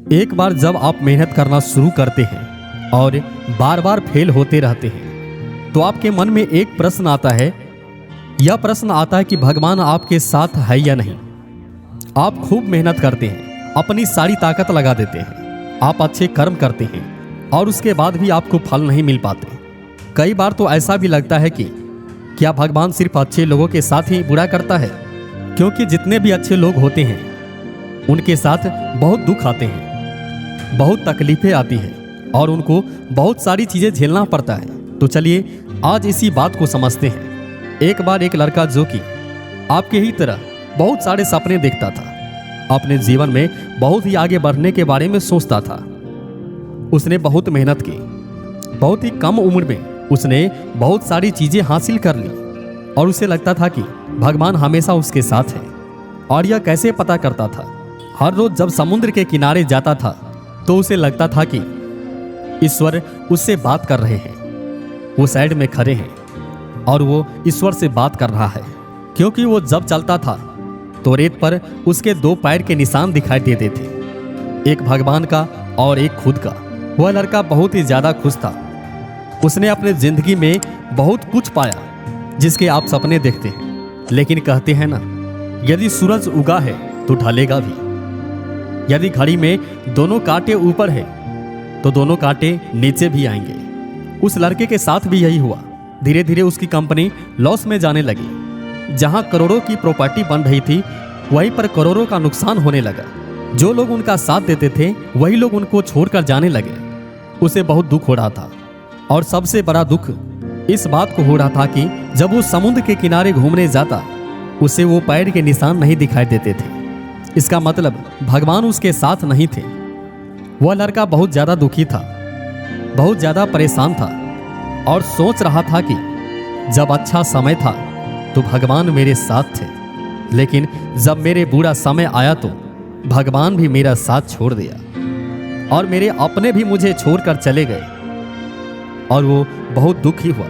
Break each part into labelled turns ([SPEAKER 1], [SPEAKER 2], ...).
[SPEAKER 1] एक बार जब आप मेहनत करना शुरू करते हैं और बार बार फेल होते रहते हैं तो आपके मन में एक प्रश्न आता है। यह प्रश्न आता है कि भगवान आपके साथ है या नहीं। आप खूब मेहनत करते हैं, अपनी सारी ताकत लगा देते हैं, आप अच्छे कर्म करते हैं और उसके बाद भी आपको फल नहीं मिल पाते। कई बार तो ऐसा भी लगता है कि क्या भगवान सिर्फ अच्छे लोगों के साथ ही बुरा करता है, क्योंकि जितने भी अच्छे लोग होते हैं उनके साथ बहुत दुख आते हैं, बहुत तकलीफें आती हैं और उनको बहुत सारी चीज़ें झेलना पड़ता है। तो चलिए आज इसी बात को समझते हैं। एक बार एक लड़का जो कि आपके ही तरह बहुत सारे सपने देखता था, अपने जीवन में बहुत ही आगे बढ़ने के बारे में सोचता था। उसने बहुत मेहनत की, बहुत ही कम उम्र में उसने बहुत सारी चीज़ें हासिल कर ली और उसे लगता था कि भगवान हमेशा उसके साथ है। और यह कैसे पता करता था? हर रोज जब समुद्र के किनारे जाता था तो उसे लगता था कि ईश्वर उससे बात कर रहे हैं। वो साइड में खड़े हैं और वो ईश्वर से बात कर रहा है, क्योंकि वो जब चलता था तो रेत पर उसके 2 पैर के निशान दिखाई देते थे, एक भगवान का और एक खुद का। वह लड़का बहुत ही ज्यादा खुश था। उसने अपने जिंदगी में बहुत कुछ पाया जिसके आप सपने देखते हैं, लेकिन कहते हैं ना, यदि सूरज उगा है तो ढलेगा भी। यदि घड़ी में दोनों कांटे ऊपर है तो दोनों कांटे नीचे भी आएंगे। उस लड़के के साथ भी यही हुआ। धीरे धीरे उसकी कंपनी लॉस में जाने लगी। जहां करोड़ों की प्रॉपर्टी बन रही थी वहीं पर करोड़ों का नुकसान होने लगा। जो लोग उनका साथ देते थे वही लोग उनको छोड़कर जाने लगे। उसे बहुत दुख हो रहा था और सबसे बड़ा दुख इस बात को हो रहा था कि जब वो समुद्र के किनारे घूमने जाता उसे वो पैर के निशान नहीं दिखाई देते थे। इसका मतलब भगवान उसके साथ नहीं थे। वह लड़का बहुत ज्यादा दुखी था, बहुत ज्यादा परेशान था और सोच रहा था कि जब अच्छा समय था तो भगवान मेरे साथ थे, लेकिन जब मेरे बुरा समय आया तो भगवान भी मेरा साथ छोड़ दिया और मेरे अपने भी मुझे छोड़कर चले गए और वो बहुत दुखी हुआ।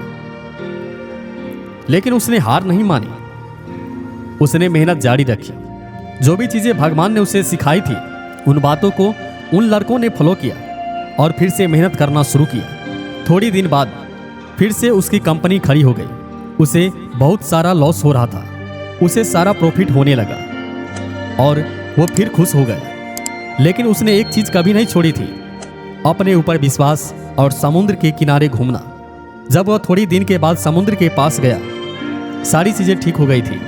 [SPEAKER 1] लेकिन उसने हार नहीं मानी। उसने मेहनत जारी रखी। जो भी चीजें भगवान ने उसे सिखाई थी उन बातों को उन लड़कों ने फॉलो किया और फिर से मेहनत करना शुरू किया। थोड़ी दिन बाद फिर से उसकी कंपनी खड़ी हो गई। उसे बहुत सारा लॉस हो रहा था, उसे सारा प्रॉफिट होने लगा और वो फिर खुश हो गया। लेकिन उसने एक चीज कभी नहीं छोड़ी थी, अपने ऊपर विश्वास और समुद्र के किनारे घूमना। जब वह थोड़ी दिन के बाद समुद्र के पास गया, सारी चीजें ठीक हो गई थी।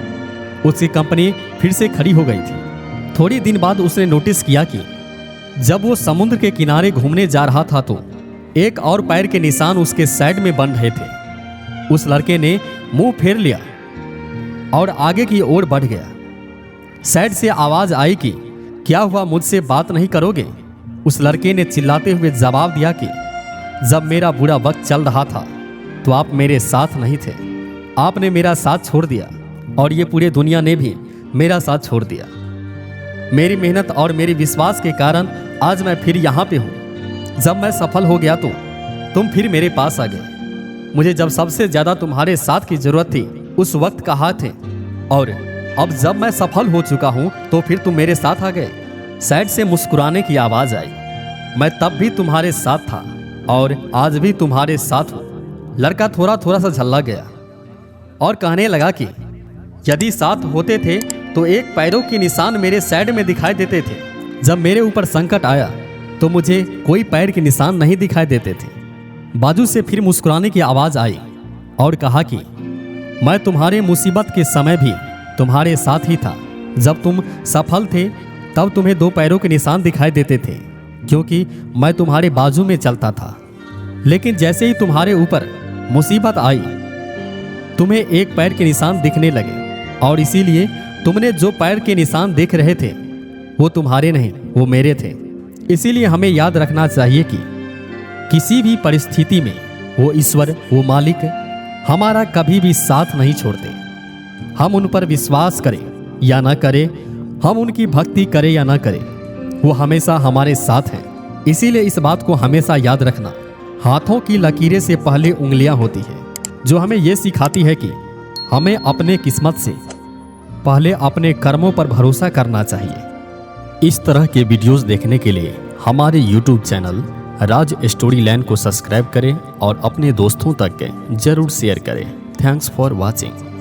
[SPEAKER 1] उसकी कंपनी फिर से खड़ी हो गई थी। थोड़ी दिन बाद उसने नोटिस किया कि जब वो समुद्र के किनारे घूमने जा रहा था तो एक और पैर के निशान उसके साइड में बन रहे थे। उस लड़के ने मुंह फेर लिया और आगे की ओर बढ़ गया। साइड से आवाज आई कि क्या हुआ, मुझसे बात नहीं करोगे? उस लड़के ने चिल्लाते हुए जवाब दिया कि जब मेरा बुरा वक्त चल रहा था तो आप मेरे साथ नहीं थे। आपने मेरा साथ छोड़ दिया और ये पूरे दुनिया ने भी मेरा साथ छोड़ दिया। मेरी मेहनत और मेरे विश्वास के कारण आज मैं फिर यहाँ पे हूँ। जब मैं सफल हो गया तो तुम फिर मेरे पास आ गए। मुझे जब सबसे ज्यादा तुम्हारे साथ की जरूरत थी उस वक्त कहा थे, और अब जब मैं सफल हो चुका हूँ तो फिर तुम मेरे साथ आ गए। साइड से मुस्कुराने की आवाज आई। मैं तब भी तुम्हारे साथ था और आज भी तुम्हारे साथ हूँ। लड़का थोड़ा थोड़ा सा झल्ला गया और कहने लगा कि यदि साथ होते थे तो एक पैरों के निशान मेरे साइड में दिखाई देते थे। जब मेरे ऊपर संकट आया तो मुझे कोई पैर के निशान नहीं दिखाई देते थे। बाजू से फिर मुस्कुराने की आवाज आई और कहा कि मैं तुम्हारे मुसीबत के समय भी तुम्हारे साथ ही था। जब तुम सफल थे तब तुम्हें 2 पैरों के निशान दिखाई देते थे, क्योंकि मैं तुम्हारे बाजू में चलता था। लेकिन जैसे ही तुम्हारे ऊपर मुसीबत आई तुम्हें एक पैर के निशान दिखने लगे और इसीलिए तुमने जो पैर के निशान देख रहे थे वो तुम्हारे नहीं, वो मेरे थे। इसीलिए हमें याद रखना चाहिए कि किसी भी परिस्थिति में वो ईश्वर, वो मालिक हमारा कभी भी साथ नहीं छोड़ते। हम उन पर विश्वास करें या ना करें, हम उनकी भक्ति करें या ना करें, वो हमेशा हमारे साथ हैं। इसीलिए इस बात को हमेशा याद रखना। हाथों की लकीरें से पहले उंगलियां होती है, जो हमें ये सिखाती है कि हमें अपने किस्मत से पहले अपने कर्मों पर भरोसा करना चाहिए। इस तरह के वीडियोस देखने के लिए हमारे YouTube चैनल राज स्टोरी लैंड को सब्सक्राइब करें और अपने दोस्तों तक जरूर शेयर करें। Thanks for watching.